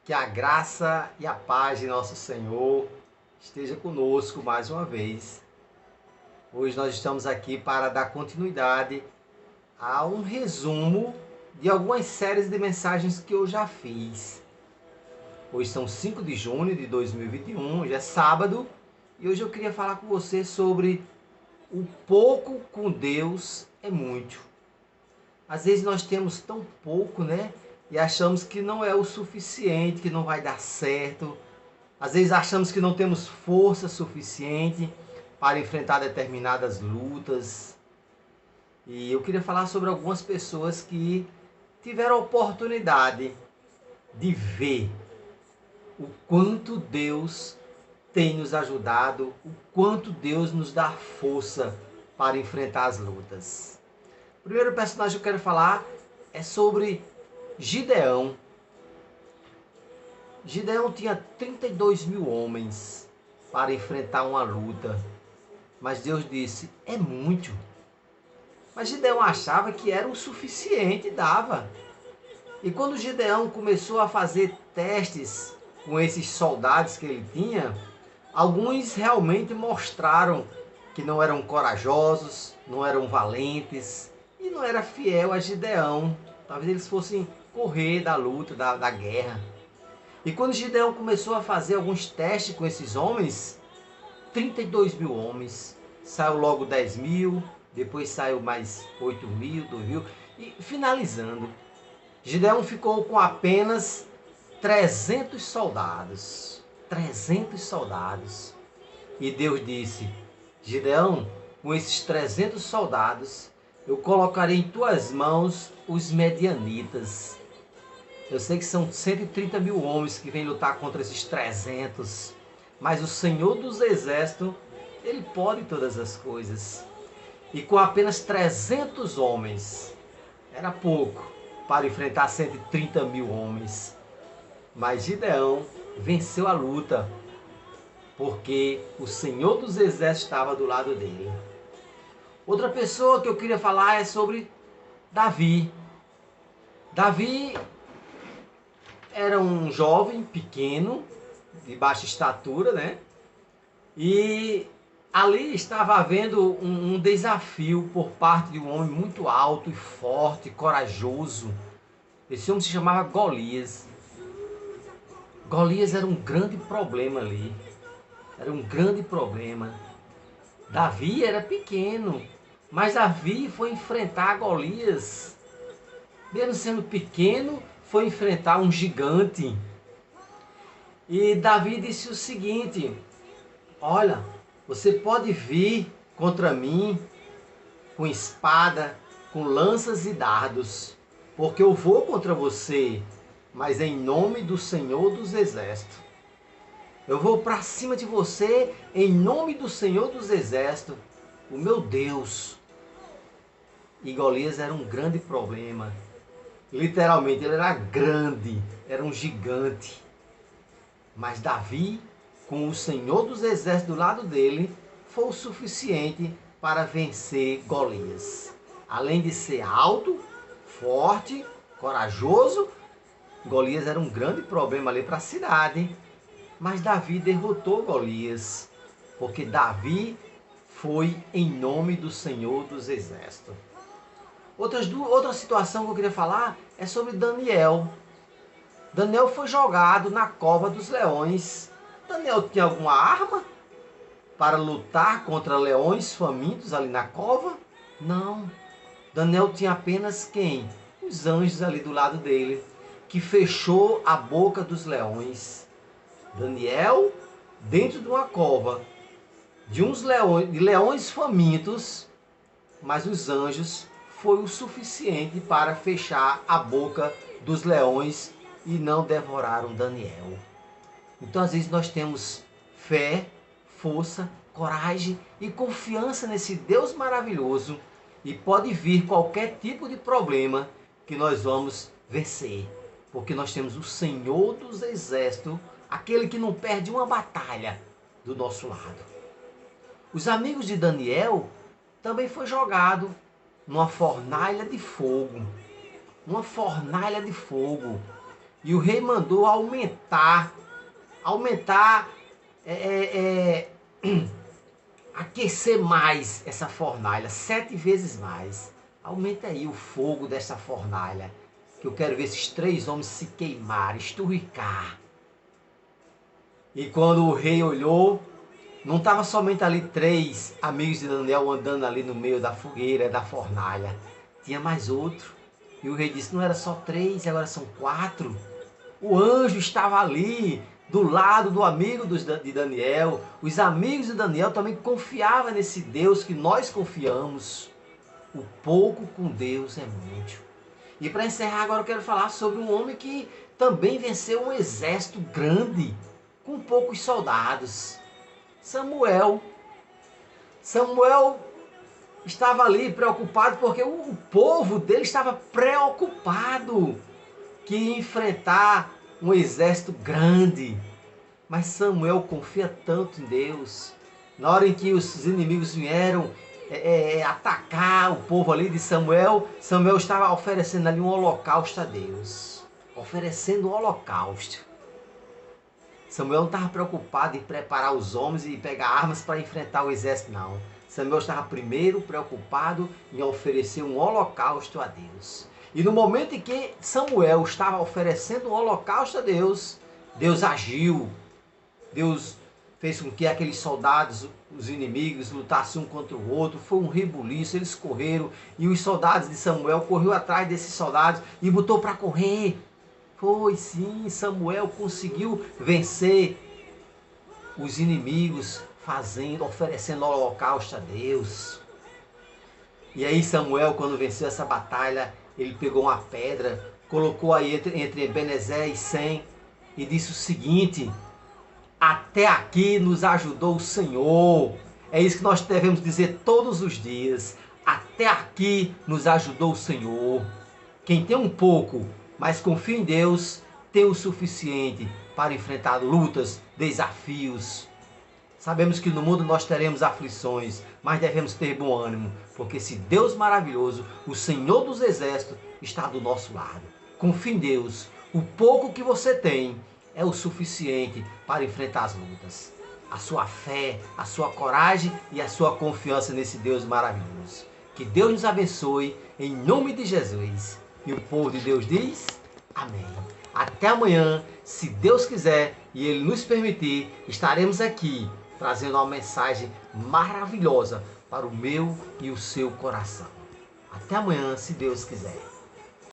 Que a graça e a paz de nosso Senhor esteja conosco mais uma vez. Hoje nós estamos aqui para dar continuidade a um resumo de algumas séries de mensagens que eu já fiz. Hoje são 5 de junho de 2021, hoje é sábado, e hoje eu queria falar com você sobre o pouco com Deus é muito. Às vezes nós temos tão pouco, né? E achamos que não é o suficiente, que não vai dar certo. Às vezes achamos que não temos força suficiente para enfrentar determinadas lutas. E eu queria falar sobre algumas pessoas que tiveram a oportunidade de ver o quanto Deus tem nos ajudado, o quanto Deus nos dá força para enfrentar as lutas. O primeiro personagem que eu quero falar é sobre Gideão. Gideão tinha 32 mil homens para enfrentar uma luta. Mas Deus disse, é muito. Mas Gideão achava que era o suficiente, dava. E quando Gideão começou a fazer testes com esses soldados que ele tinha, alguns realmente mostraram que não eram corajosos, não eram valentes e não era fiel a Gideão. Talvez eles fossem correr da luta, da guerra. E quando Gideão começou a fazer alguns testes com esses homens, 32 mil homens, saiu logo 10 mil, depois saiu mais 8 mil, 2 mil, e finalizando, Gideão ficou com apenas 300 soldados. 300 soldados. E Deus disse, Gideão, com esses 300 soldados, eu colocarei em tuas mãos os medianitas. Eu sei que são 130 mil homens que vêm lutar contra esses 300. Mas o Senhor dos Exércitos, Ele pode todas as coisas. E com apenas 300 homens, era pouco para enfrentar 130 mil homens. Mas Gideão venceu a luta, porque o Senhor dos Exércitos estava do lado dele. Outra pessoa que eu queria falar é sobre Davi. Davi era um jovem pequeno, de baixa estatura, né? E ali estava havendo um desafio por parte de um homem muito alto e forte, corajoso. Esse homem se chamava Golias. Golias era um grande problema ali. Era um grande problema. Davi era pequeno, mas Davi foi enfrentar Golias. Mesmo sendo pequeno, foi enfrentar um gigante. E Davi disse o seguinte, olha, você pode vir contra mim com espada, com lanças e dardos, porque eu vou contra você, mas em nome do Senhor dos Exércitos. Eu vou para cima de você em nome do Senhor dos Exércitos, o meu Deus. E Golias era um grande problema. Literalmente, ele era grande, era um gigante. Mas Davi, com o Senhor dos Exércitos do lado dele, foi o suficiente para vencer Golias. Além de ser alto, forte, corajoso, Golias era um grande problema ali para a cidade. Mas Davi derrotou Golias, porque Davi foi em nome do Senhor dos Exércitos. Outra situação que eu queria falar é sobre Daniel. Daniel foi jogado na cova dos leões. Daniel tinha alguma arma para lutar contra leões famintos ali na cova? Não. Daniel tinha apenas quem? Os anjos ali do lado dele, que fechou a boca dos leões. Daniel, dentro de uma cova, de leões famintos, mas os anjos foi o suficiente para fechar a boca dos leões e não devoraram Daniel. Então, às vezes, nós temos fé, força, coragem e confiança nesse Deus maravilhoso e pode vir qualquer tipo de problema que nós vamos vencer, porque nós temos o Senhor dos Exércitos, aquele que não perde uma batalha, do nosso lado. Os amigos de Daniel também foi jogado numa fornalha de fogo. Uma fornalha de fogo. E o rei mandou aumentar, aquecer mais essa fornalha, 7 vezes mais. Aumenta aí o fogo dessa fornalha, que eu quero ver esses 3 homens se queimar, esturricar. E quando o rei olhou, não estava somente ali 3 amigos de Daniel andando ali no meio da fogueira, da fornalha. Tinha mais outro. E o rei disse, não era só 3, agora são 4. O anjo estava ali, do lado do amigo de Daniel. Os amigos de Daniel também confiavam nesse Deus que nós confiamos. O pouco com Deus é muito. E para encerrar agora eu quero falar sobre um homem que também venceu um exército grande, com poucos soldados. Samuel. Samuel estava ali preocupado porque o povo dele estava preocupado que ia enfrentar um exército grande. Mas Samuel confia tanto em Deus. Na hora em que os inimigos vieram atacar o povo ali de Samuel, Samuel estava oferecendo ali um holocausto a Deus. Oferecendo um holocausto. Samuel não estava preocupado em preparar os homens e pegar armas para enfrentar o exército, não. Samuel estava primeiro preocupado em oferecer um holocausto a Deus. E no momento em que Samuel estava oferecendo um holocausto a Deus, Deus agiu. Deus fez com que aqueles soldados, os inimigos, lutassem um contra o outro. Foi um rebuliço, eles correram. E os soldados de Samuel correram atrás desses soldados e botou para correr. Foi sim, Samuel conseguiu vencer os inimigos, oferecendo holocausto a Deus. E aí Samuel, quando venceu essa batalha, ele pegou uma pedra, colocou aí entre Ebenezer e Sem e disse o seguinte: até aqui nos ajudou o Senhor. É isso que nós devemos dizer todos os dias. Até aqui nos ajudou o Senhor. Quem tem um pouco, mas confia em Deus, tem o suficiente para enfrentar lutas, desafios. Sabemos que no mundo nós teremos aflições, mas devemos ter bom ânimo, porque esse Deus maravilhoso, o Senhor dos Exércitos, está do nosso lado. Confie em Deus. O pouco que você tem é o suficiente para enfrentar as lutas. A sua fé, a sua coragem e a sua confiança nesse Deus maravilhoso. Que Deus nos abençoe, em nome de Jesus. E o povo de Deus diz, amém. Até amanhã, se Deus quiser e Ele nos permitir, estaremos aqui trazendo uma mensagem maravilhosa para o meu e o seu coração. Até amanhã, se Deus quiser.